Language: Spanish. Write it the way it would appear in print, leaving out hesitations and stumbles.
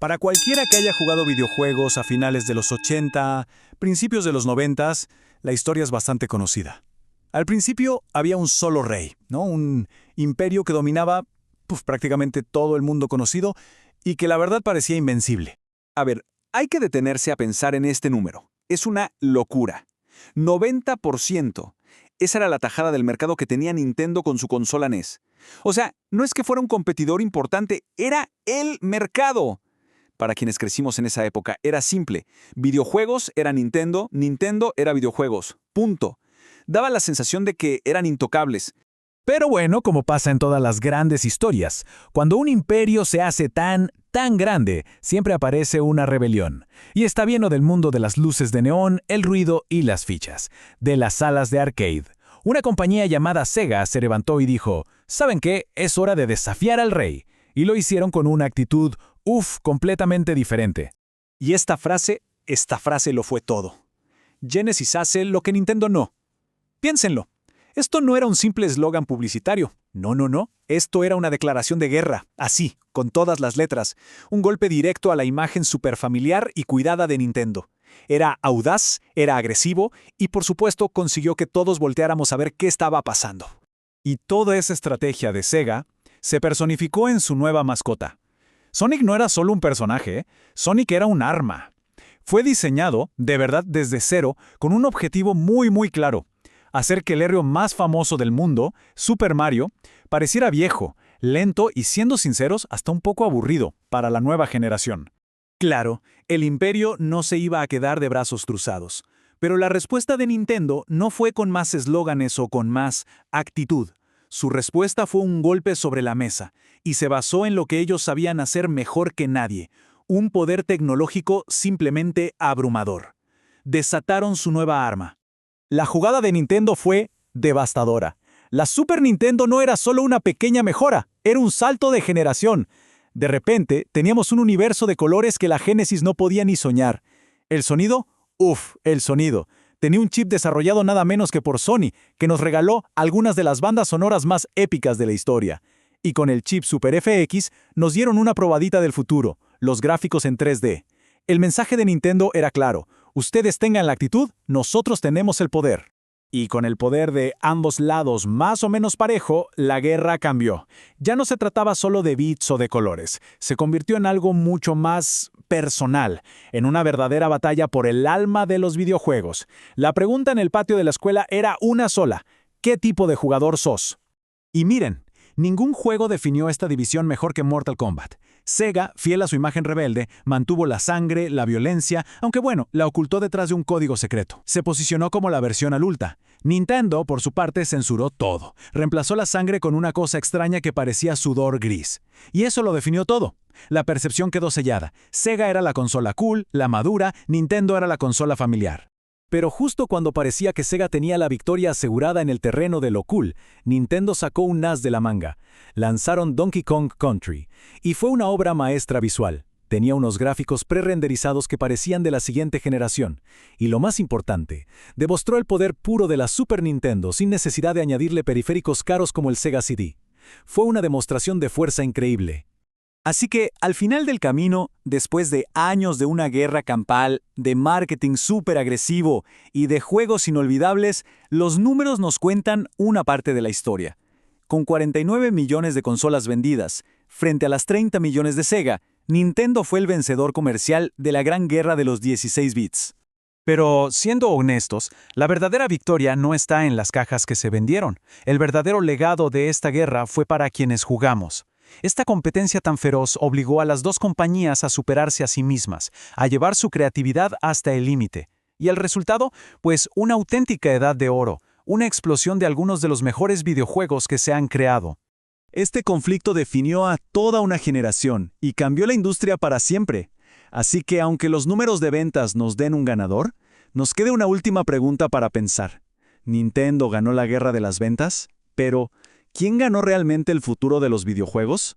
Para cualquiera que haya jugado videojuegos a finales de los 80, principios de los 90, la historia es bastante conocida. Al principio había un solo rey, ¿no? Un imperio que dominaba prácticamente todo el mundo conocido y que la verdad parecía invencible. A ver, hay que detenerse a pensar en este número. Es una locura. 90%. Esa era la tajada del mercado que tenía Nintendo con su consola NES. O sea, no es que fuera un competidor importante, era el mercado. Para quienes crecimos en esa época, era simple. Videojuegos era Nintendo, Nintendo era videojuegos. Punto. Daba la sensación de que eran intocables. Pero bueno, como pasa en todas las grandes historias, cuando un imperio se hace tan grande, siempre aparece una rebelión. Y está lleno del mundo de las luces de neón, el ruido y las fichas, de las salas de arcade. Una compañía llamada Sega se levantó y dijo, ¿saben qué? Es hora de desafiar al rey. Y lo hicieron con una actitud, completamente diferente. Y esta frase lo fue todo. Genesis hace lo que Nintendo no. Piénsenlo. Esto no era un simple eslogan publicitario. No. Esto era una declaración de guerra, así, con todas las letras. Un golpe directo a la imagen superfamiliar y cuidada de Nintendo. Era audaz, era agresivo y, por supuesto, consiguió que todos volteáramos a ver qué estaba pasando. Y toda esa estrategia de Sega se personificó en su nueva mascota. Sonic no era solo un personaje, Sonic era un arma. Fue diseñado, de verdad desde cero, con un objetivo muy claro. Hacer que el héroe más famoso del mundo, Super Mario, pareciera viejo, lento y, siendo sinceros, hasta un poco aburrido para la nueva generación. Claro, el imperio no se iba a quedar de brazos cruzados, pero la respuesta de Nintendo no fue con más eslóganes o con más actitud. Su respuesta fue un golpe sobre la mesa, y se basó en lo que ellos sabían hacer mejor que nadie, un poder tecnológico simplemente abrumador. Desataron su nueva arma. La jugada de Nintendo fue devastadora. La Super Nintendo no era solo una pequeña mejora, era un salto de generación. De repente, teníamos un universo de colores que la Genesis no podía ni soñar. ¿El sonido? El sonido. Tenía un chip desarrollado nada menos que por Sony, que nos regaló algunas de las bandas sonoras más épicas de la historia. Y con el chip Super FX nos dieron una probadita del futuro, los gráficos en 3D. El mensaje de Nintendo era claro. Ustedes tengan la actitud, nosotros tenemos el poder. Y con el poder de ambos lados más o menos parejo, la guerra cambió. Ya no se trataba solo de bits o de colores. Se convirtió en algo mucho más personal, en una verdadera batalla por el alma de los videojuegos. La pregunta en el patio de la escuela era una sola. ¿Qué tipo de jugador sos? Y miren, ningún juego definió esta división mejor que Mortal Kombat. Sega, fiel a su imagen rebelde, mantuvo la sangre, la violencia, aunque la ocultó detrás de un código secreto. Se posicionó como la versión adulta. Nintendo, por su parte, censuró todo. Reemplazó la sangre con una cosa extraña que parecía sudor gris. Y eso lo definió todo. La percepción quedó sellada. Sega era la consola cool, la madura, Nintendo era la consola familiar. Pero justo cuando parecía que Sega tenía la victoria asegurada en el terreno de lo cool, Nintendo sacó un as de la manga. Lanzaron Donkey Kong Country, y fue una obra maestra visual. Tenía unos gráficos pre-renderizados que parecían de la siguiente generación. Y lo más importante, demostró el poder puro de la Super Nintendo sin necesidad de añadirle periféricos caros como el Sega CD. Fue una demostración de fuerza increíble. Así que, al final del camino, después de años de una guerra campal, de marketing súper agresivo y de juegos inolvidables, los números nos cuentan una parte de la historia. Con 49 millones de consolas vendidas, frente a las 30 millones de Sega, Nintendo fue el vencedor comercial de la gran guerra de los 16 bits. Pero, siendo honestos, la verdadera victoria no está en las cajas que se vendieron. El verdadero legado de esta guerra fue para quienes jugamos. Esta competencia tan feroz obligó a las dos compañías a superarse a sí mismas, a llevar su creatividad hasta el límite. ¿Y el resultado? Pues una auténtica edad de oro, una explosión de algunos de los mejores videojuegos que se han creado. Este conflicto definió a toda una generación y cambió la industria para siempre. Así que aunque los números de ventas nos den un ganador, nos queda una última pregunta para pensar. ¿Nintendo ganó la guerra de las ventas? Pero, ¿quién ganó realmente el futuro de los videojuegos?